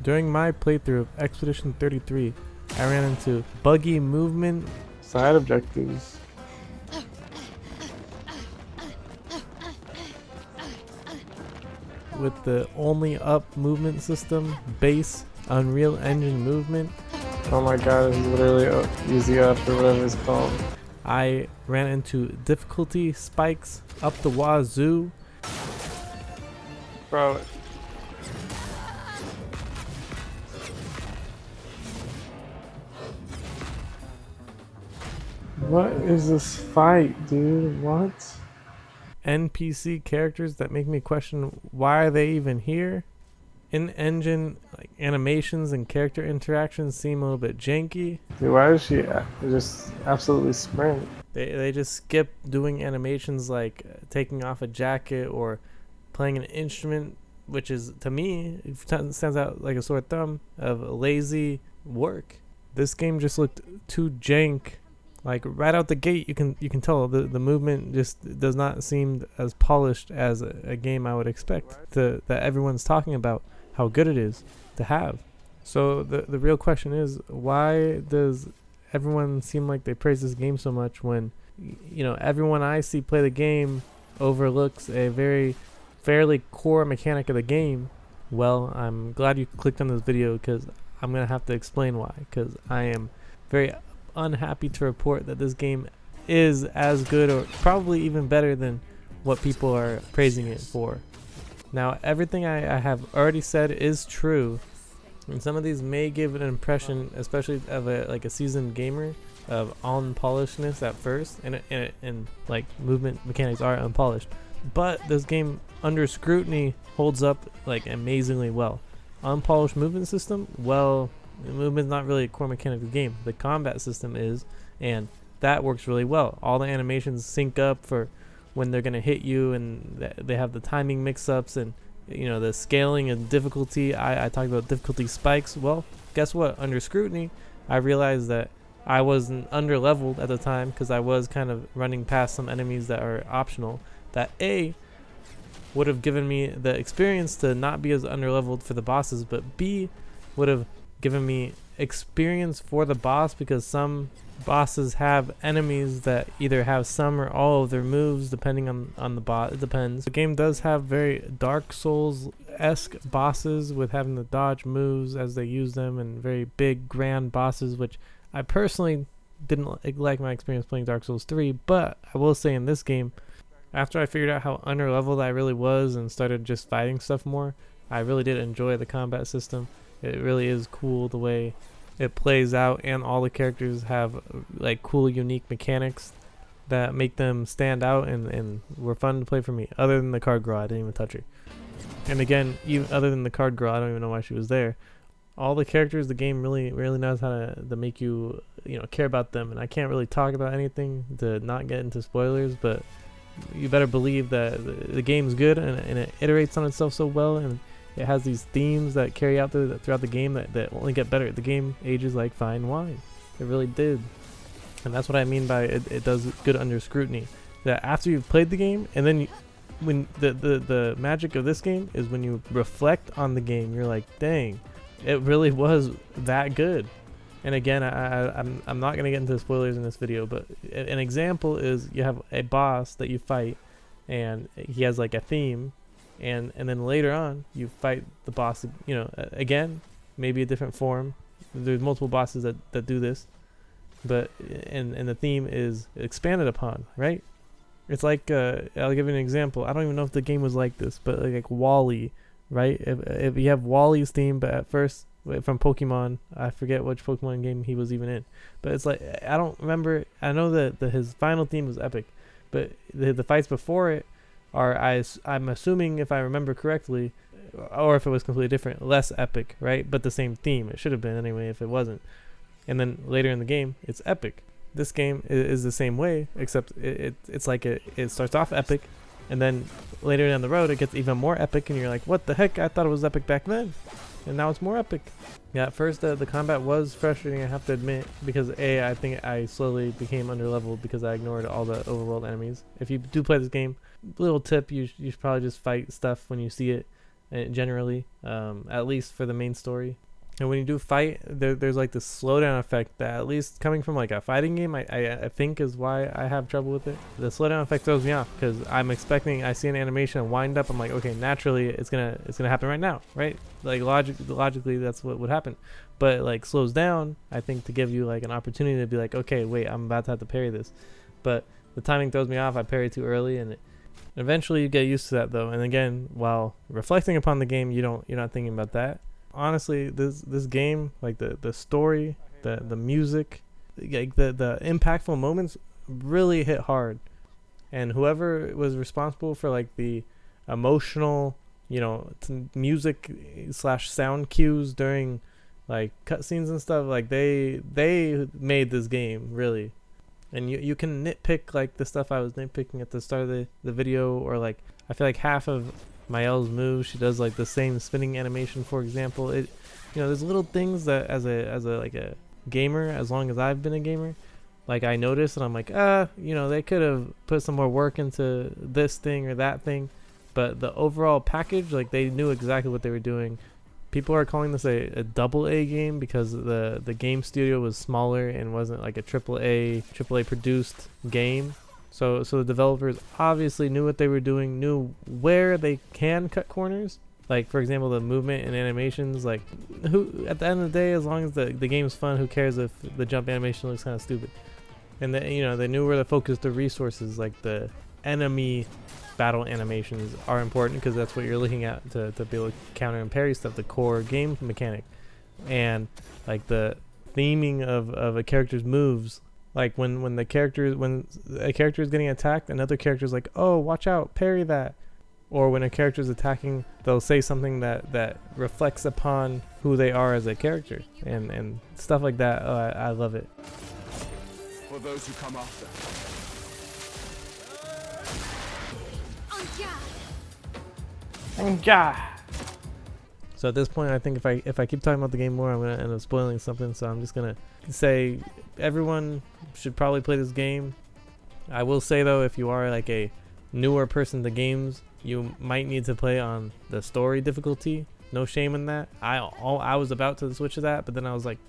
During my playthrough of Expedition 33, I ran into buggy movement, Side objectives. with the only up movement system, base, Unreal Engine movement. Oh my god, it's literally easy up or whatever it's called. I ran into difficulty spikes up the wazoo. Bro. What is this fight, dude? What? NPC characters that make me question why are they even here. In-engine animations and character interactions seem a little bit janky. Dude, why does she just absolutely sprint? They just skip doing animations like taking off a jacket or playing an instrument, which is, to me, it stands out like a sore thumb of lazy work. This game just looked too jank. Like right out the gate, you can tell the movement just does not seem as polished as a game I would expect that everyone's talking about how good it is to have. So the real question is, why does everyone seem like they praise this game so much when, you know, everyone I see play the game overlooks a very fairly core mechanic of the game? Well, I'm glad you clicked on this video because I'm gonna have to explain why, because I am very unhappy to report that this game is as good or probably even better than what people are praising it for. Now, everything I have already said is true, and some of these may give an impression, especially of a seasoned gamer, of unpolishedness at first, and like movement mechanics are unpolished. But this game, under scrutiny, holds up like amazingly well. Unpolished movement system, well, the movement's not really a core mechanic of the game. The combat system is, and that works really well. All the animations sync up for when they're gonna hit you, and they have the timing mix-ups, and you know the scaling and difficulty. I talked about difficulty spikes. Well, guess what? Under scrutiny, I realized that I wasn't under-leveled at the time because I was kind of running past some enemies that are optional. That A would have given me the experience to not be as under-leveled for the bosses, but B would have given me experience for the boss, because some bosses have enemies that either have some or all of their moves depending on the boss. It depends. The game does have very Dark Souls-esque bosses with having to dodge moves as they use them, and very big grand bosses, which I personally didn't like my experience playing Dark Souls 3, but I will say in this game, after I figured out how under-leveled I really was and started just fighting stuff more, I really did enjoy the combat system. It really is cool the way it plays out, and all the characters have like cool, unique mechanics that make them stand out and were fun to play for me. Other than the card girl, I didn't even touch her. And again, even other than the card girl, I don't even know why she was there. All the characters, the game really knows how to make you care about them. And I can't really talk about anything to not get into spoilers, but you better believe that the game's good, and it iterates on itself so well, and it has these themes that carry out throughout the game that only get better. The game ages like fine wine. It really did. And that's what I mean by it does good under scrutiny. That after you've played the game, and then when the magic of this game is when you reflect on the game, you're like, dang, it really was that good. And again, I'm not going to get into spoilers in this video, but an example is you have a boss that you fight, and he has like a theme. And then later on, you fight the boss, again, maybe a different form. There's multiple bosses that do this, but and the theme is expanded upon, right? It's like I'll give you an example. I don't even know if the game was like this, but like Wall-E, right? If you have Wall-E's theme, but at first from Pokemon, I forget which Pokemon game he was even in, but it's like I don't remember. I know that his final theme was epic, but the fights before it are, I'm assuming, if I remember correctly, or if it was completely different, less epic, right? But the same theme. It should have been anyway if it wasn't. And then later in the game, it's epic. This game is the same way, except it's like it starts off epic, and then later down the road, it gets even more epic, and you're like, what the heck? I thought it was epic back then, and now it's more epic. Yeah, at first the combat was frustrating, I have to admit, because I think I slowly became underleveled because I ignored all the overworld enemies. If you do play this game, little tip, you should probably just fight stuff when you see it. generally, at least for the main story. And when you do fight, there's like this slowdown effect that, at least coming from like a fighting game, I think is why I have trouble with it. The slowdown effect throws me off because I see an animation wind up, I'm like, okay, naturally it's gonna happen right now, right? Like logically that's what would happen. But it like slows down, I think, to give you like an opportunity to be like, okay, wait, I'm about to have to parry this. But the timing throws me off. I parry too early, and eventually you get used to that though. And again, while reflecting upon the game, you're not thinking about that. Honestly, this game, like the story, the music, like the impactful moments really hit hard. And whoever was responsible for like the emotional, music / sound cues during like cutscenes and stuff, like they made this game really. And you can nitpick like the stuff I was nitpicking at the start of the video, or like I feel like half of Mael's moves, she does like the same spinning animation, for example. There's little things that as a gamer, as long as I've been a gamer, like I notice, and I'm like, they could have put some more work into this thing or that thing. But the overall package, like they knew exactly what they were doing. People are calling this a double A game because the game studio was smaller and wasn't like a triple A produced game. So the developers obviously knew what they were doing, knew where they can cut corners. Like, for example, the movement and animations, like, who at the end of the day, as long as the game's fun, who cares if the jump animation looks kind of stupid? And they knew where to focus the resources, like the enemy battle animations are important because that's what you're looking at to be able to counter and parry stuff, the core game mechanic. And like the theming of a character's moves, like when a character is getting attacked, another character is like, oh, watch out, parry that. Or when a character is attacking, they'll say something that reflects upon who they are as a character, and stuff like that. I love it. For those who come after. So at this point, I think if I keep talking about the game more, I'm gonna end up spoiling something. So I'm just gonna say everyone should probably play this game. I will say though, if you are like a newer person to games, you might need to play on the story difficulty. No shame in that. I was about to switch to that, but then I was like,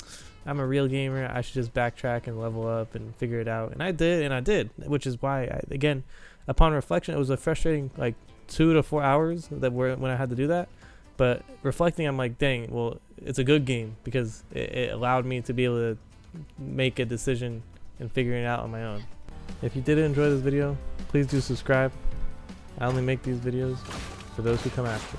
I'm a real gamer. I should just backtrack and level up and figure it out. And I did, which is why again, upon reflection, it was a frustrating like 2 to 4 hours when I had to do that. But reflecting, I'm like, dang, well, it's a good game because it allowed me to be able to make a decision and figure it out on my own. If you did enjoy this video, please do subscribe. I only make these videos for those who come after.